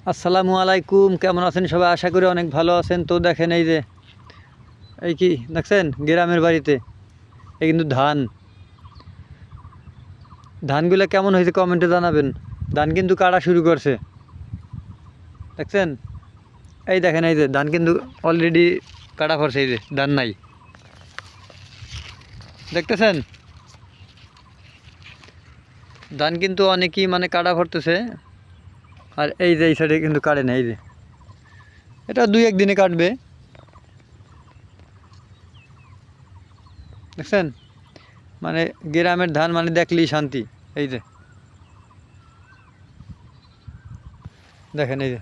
আসসালামু আলাইকুম, কেমন আছেন সবাই? আশা করি অনেক ভালো আছেন। তো দেখেন এই যে এই কি দেখছেন গ্রামের বাড়িতে এই কিন্তু ধানগুলো কেমন হয়েছে কমেন্টে জানাবেন। ধান কিন্তু কাটা শুরু করছে, দেখছেন? এই দেখেন এই যে ধান কিন্তু অলরেডি কাটা পড়ছে, এই যে ধান নাই, দেখতেছেন? ধান কিন্তু অনেকই মানে কাটা পড়তেছে। আর এই যে এই সাইডে কিন্তু কাটে না, এই যে এটা 2-1 দিনে কাটবে, দেখছেন? মানে গ্রামের ধান মানে দেখলেই শান্তি। এই যে দেখেন এই যে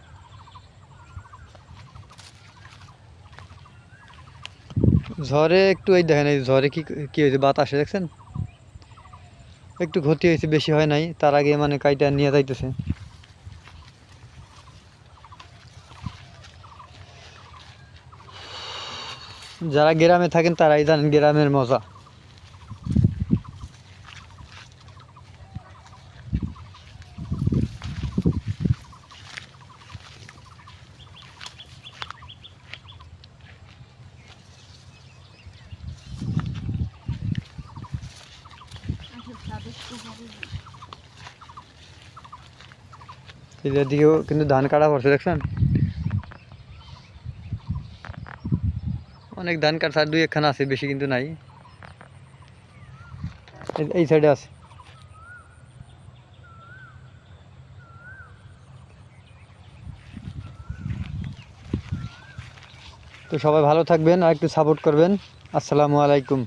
ঝড়ে একটু, এই দেখেন এই ঝড়ে কি কি হয়েছে, বাতাসে দেখছেন একটু ক্ষতি হয়েছে, বেশি হয় নাই। তার আগে মানে কাইটা নিয়ে যাইতেছে। যারা গ্রামে থাকেন তারাই জানেন গ্রামের মজা। এদিকেও কিন্তু ধান কাটা পড়ছে, দেখছেন? অনেক ধান কাটছে, আর 2-1খানা আছে, বেশি কিন্তু নাই। এই সাইডে আছে। তো সবাই ভালো থাকবেন আর একটু সাপোর্ট করবেন। আসসালামু আলাইকুম।